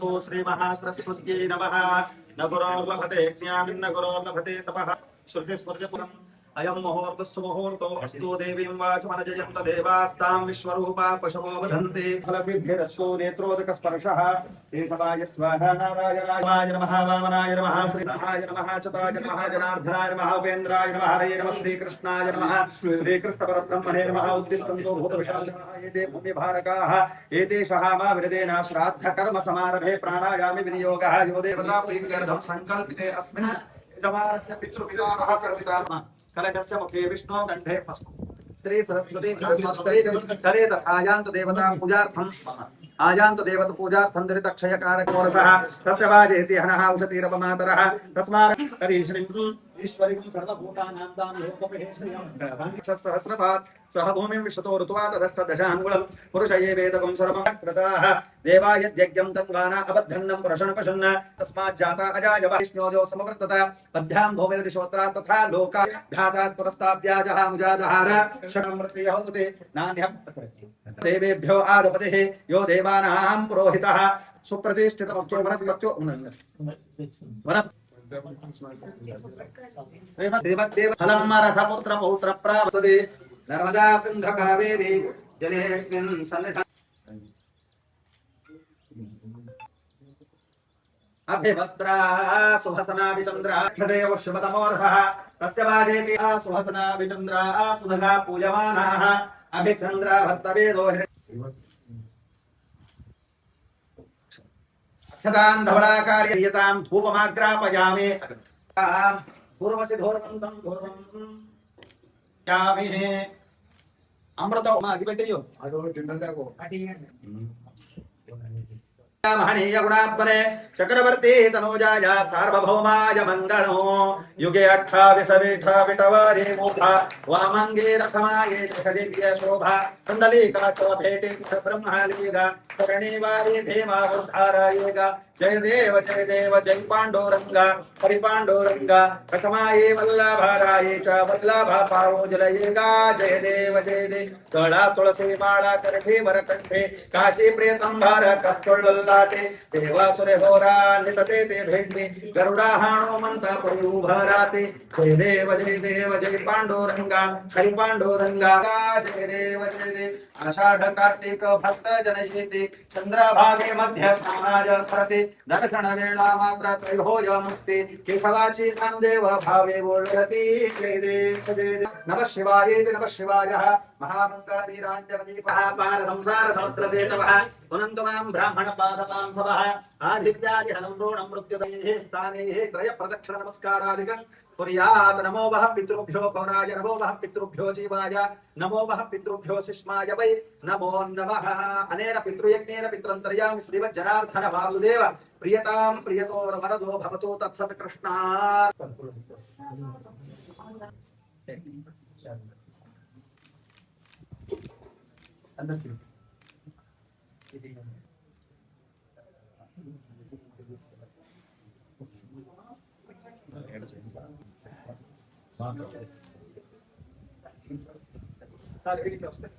नमो श्री महासरस्वत्यै नमः। न गुरोर्लभते ज्ञानं न गुरोर्लभते तपः श्रुतिस्वर्गपुरम् अयं मुहूर्तस्तु मुहूर्तो अस्तु देवीं वाचमनजयन्त देवास्तां विश्वरूपा पशवो वदन्ति फलसिद्धिरस्तु नेत्रोदकस्पर्शः केशवाय स्वाहा नारायणाय नमः वामनाय नमः श्रीरामाय नमः चताय नमः जनार्दनाय नमः उपेन्द्राय नमः हरे नमः श्रीकृष्णाय नमः श्रीकृष्णपरब्रह्मणे नमः उद्दिष्टन्तो भूतविशालः एते पुण्यभारकाः एतेषः मा विरदेन श्राद्धकर्म समारभे प्राणायामे विनियोगः यो देवता प्रीत्यर्थं सङ्कल्पिते अस्मिन् यजमानस्य पितृपितामहः कर्मितामहः कलकस्य मुखे विष्णु कंठे श्री सरस्वती करे आजान्त देवता पूजार्थम आजान्त देवता पूजार्थम दरित क्षय कारक मोरसः तस्य वाजेति हनः उषतिरपमातरः तस्मात् तर्हि श्रीं ईश्वरीं सर्वभूतानां दां लोकमहेश्वरीं सहस्रपात् सह भूमिं विश्वतो ऋत्वा तदष्टदशाङ्गुलं पुरुष ये वेदकं सर्वं कृताः देवाय यज्ञं तन्वाना अबद्धन्नं पुरुषणपशन्न तस्मात् जाता अजायव विष्णोजो समवर्तत पद्भ्यां भूमिर्दिशोत्रा तथा लोका ध्यातात् पुरस्ताद्याजः मुजादहार षडमृत्यः होते नान्यः देवेभ्यो आदपतिः यो देवानां पुरोहितः सुप्रतिष्ठितमस्तु वनस्पत्यो श्रीमद्देव फलं रथपुत्र पौत्र प्राप्तते नर्मदा सिंधु कावेरी जलेऽस्मिन् सन्निधाने अभिवस्त्रा सुहसना विचन्द्रा क्षदेव शुभतमोरसः तस्य वाजेति सुहसना विचन्द्रा सुधगा पूजमानाः अभिचन्द्रा भर्तवेदो क्षदान् धवलाकार्यतां धूपमाग्रापयामि पूर्वसिद्धोर्वन्तं पूर्वं यामिहे अमृतो अगिपेट्टियो अदो टिंडलको महनीय गुणात्मने चक्रवर्ती तनोजाय सार्वभौमाय मंगलो युगे 28 विटवारे मोहा वामंगे रखमाये षडिव्य शोभा कुंडलीका चोभेटी ब्रह्मालीगा करणीवारी भीमा उद्धारायेगा जय देव जय पांडुरंगा परिपांडुरंगा रखमाये वल्लभाराये च वल्लभा पावो जलयेगा जय देव कला तुलसी माला करधे वरकंठे काशी प्रियतंभार कस्तुल्लाते देवासुरे होरा नितते ते भेंडी गरुडाहाणो मंता परिभराते जय देव जय पांडुरंगा हरि पांडुरंगा जय देव आषाढ़ कार्तिक भक्त जनयति चंद्रभागे मध्य स्नानाय करते दर्शन वेला मात्र त्रयोज मुक्ति केशवाची नामदेव भावे बोलती जय देव नमः शिवाय महामंगल वीरांजनीपः पार संसार समुद्र सेतवः पुनन्तु मां ब्राह्मण पादपां सवः आधित्यादि हनं रोणं मृत्युदये स्थाने त्रय प्रदक्षिण नमस्कारादिकं कुर्यात् नमो वः पितृभ्यो कौराय नमो वः पितृभ्यो जीवाय नमो वः पितृभ्यो शिष्माय वै नमो नमः अनेन पितृयज्ञेन पितरन्तर्यामि श्रीमज्जनार्दन वासुदेव प्रियतां प्रियतोर वरदो भवतु तत्सत् कृष्णात् सर एडी क्या उसने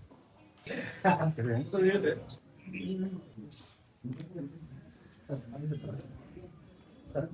तो ये दे सर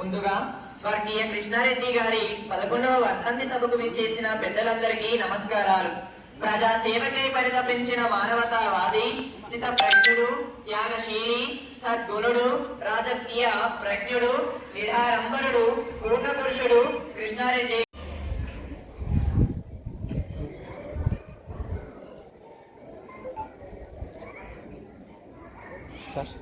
ముందుగా స్వర్గీయ కృష్ణారెడ్డి గారి 11వ వర్ధంతి సభకు విచ్చేసిన పెద్దలందరికీ నమస్కారాలు. ప్రజా సేవకై పరితపించిన మానవతావాది, స్థిత ప్రజ్ఞుడు, త్యాగశీలి, సద్గుణుడు, రాజకీయ ప్రజ్ఞుడు, నిరాడంబరుడు, పూర్ణ పురుషుడు కృష్ణారెడ్డి సార్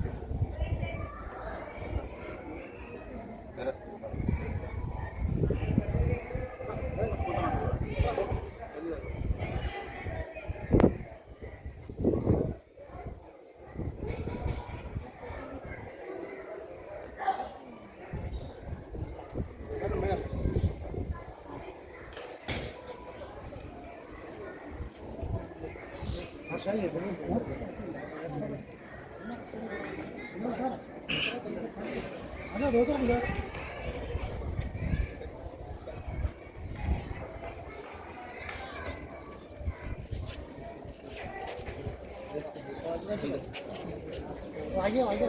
आगे आगे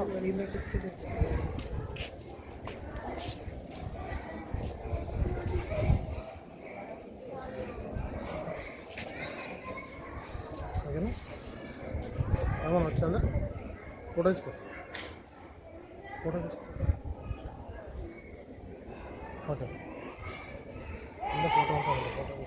अच्छा फोटो फोटो फोटो फोटो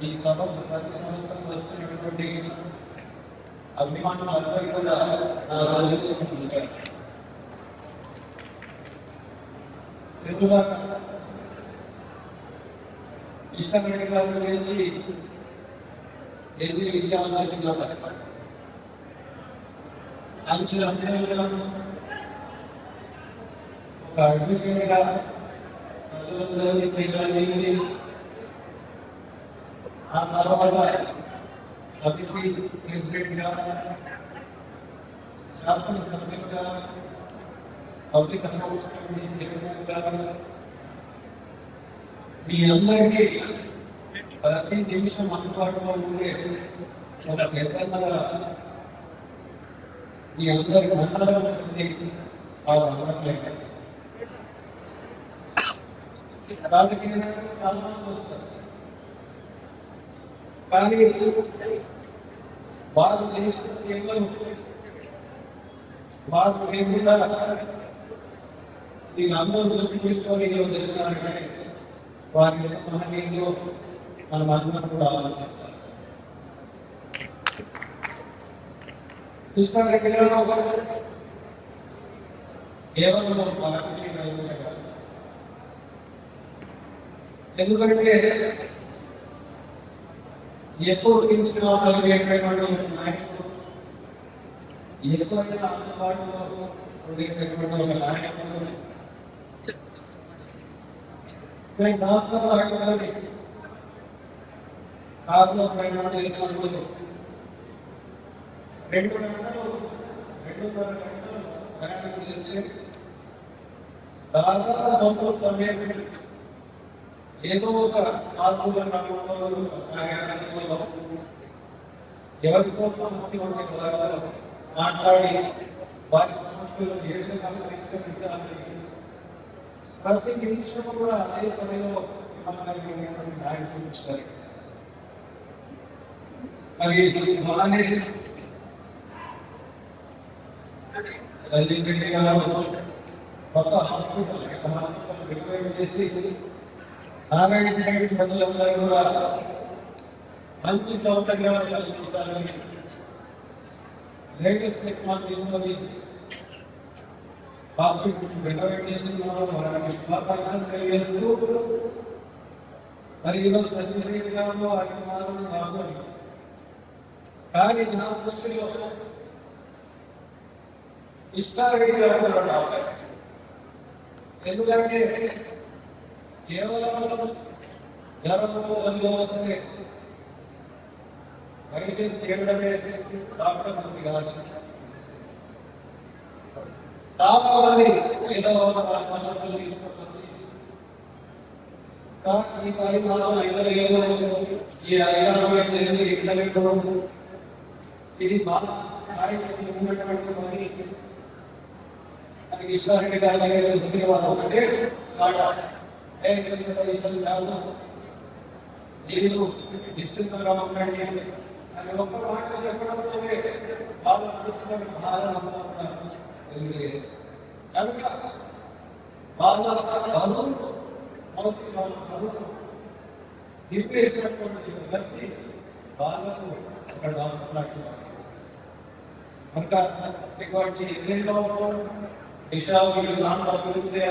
ఈ సభ ప్రతి సంవత్సరం వస్తున్నటువంటి అభిమానులు అందరూ కూడా నా రోజులు చూశారు. ఇష్టమైన గారి గురించి ఎన్ని విజయాలు అంచెలుగా ఒక అడ్వకేట్గా ప్రజలందరినీ సేవ చేసి ఆ తర్వాత సమితి ప్రెసిడెంట్గా శాసనసభ్యులుగా పబ్లిక్ అకౌంట్స్ చైర్మన్గా మీ అందరికీ ప్రతి నిమిషం అందుబాటులో ఉండే ఒక పెద్దగా మీ అందరి మండలం వాళ్ళు అందట్లేదు. రాజకీయ చాలా మంది వస్తారు, కానీ వారు వారు లేకుండా ఈ అందరూ చూసుకొని తెచ్చినారంటే వారి మనకేందో మనం అందరం కూడా ఆలోచిస్తాం. కృష్ణారెడ్డిలో కేవలం ఎందుకంటే ఎక్కువ నాయకులు ఎక్కువైనా అందుబాటులో ఉండేటటువంటి ఒక నాయకులు కారులో ప్రయాణం చేసినప్పుడు 2 గంటలు ప్రయాణం చేస్తే దాదాపు సమయం ఏదో ఒక ఎవరి కోసం మాట్లాడి వారి సమస్యలు ఏ విధంగా పరిష్కరించాలని ప్రతి నిమిషం కూడా అదే పనిలో నాయకులు ఇస్తారు. మరి అలానే సంజయ్ రెడ్డి గారు కొత్త హాస్పిటల్ రిక్వైర్ చేసి నారాయణ రెడ్డి ప్రజలందరూ కూడా మంచి సౌకర్యాలు కల్పించాలని లేటెస్ట్ టెక్నాలజీ హాస్పిటల్ రికవర్ చేస్తున్నారు. వారికి శుభాకాంక్షలు తెలియజేస్తూ మరి ఈరోజు సంజయ్ రెడ్డి గారు అభిమానం కాదు, కానీ నా దృష్టిలో ఇష్టారెడ్డి గారు ఎందుకంటే కేవలం ఎవరో సరే వైద్యం చేయడమే డాక్టర్ మనకి కాదు. చాలా మంది ఏదో సమస్యలు తీసుకుంటుంది. సార్ ఈ పరిమాణం ఈ 5 ఇది బాగా ఉన్నటువంటి పని. మనకి ఈశ్వరుడి గారి దగ్గర దృష్టి ఒకటే మీరు నిశ్చితంగా ఉండండి అని ఒక్క మాట చెప్పడంతోనే వాళ్ళు అనుకున్న బాధ కనుక వాళ్ళ నింపేసినటువంటి వ్యక్తి వాళ్ళకు అక్కడ కనుక ఇటువంటి ఎన్నెన్నో విషయాలు నాలుగు అనుకుంటే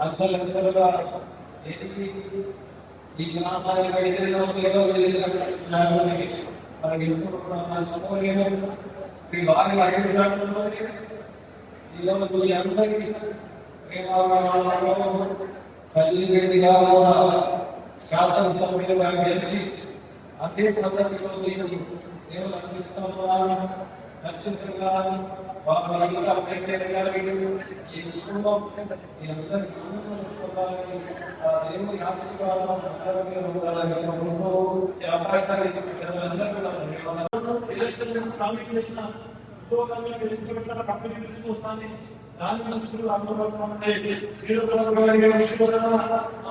అంశాలుగా ఈ గ్రామాలకు ఏదైనా మనకి బాగా అందరికీ తల్లిగా శాసనసభ్యులుగా గెలిచి అదే పద్ధతిలో నేను సేవలు అందిస్తున్నాను. రక్షించగా ఈ కుటుంబం ఈ అందరి దేవుని ఆశీర్వాదం దాని మనుషులు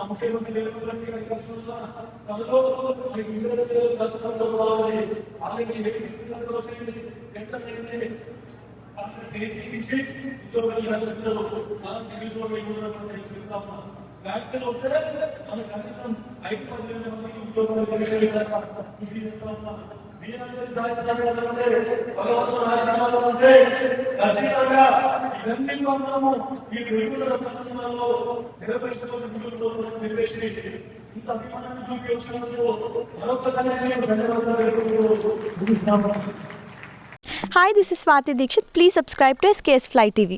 ముఖ్యమంత్రి బ్యాంకులు వస్తే మన కనీసం 5-10 మందికి ఉద్యోగాలు ఖచ్చితంగా ఇవన్నీ మనము ఈ రెగ్యులర్ సందర్భంలో నిర్వహించే ఇంత అభిమానాన్ని చూపించినందుకు మరొకసారి ధన్యవాదాలు. Hi, this is Swati Dikshit. Please subscribe to SKS Fly TV.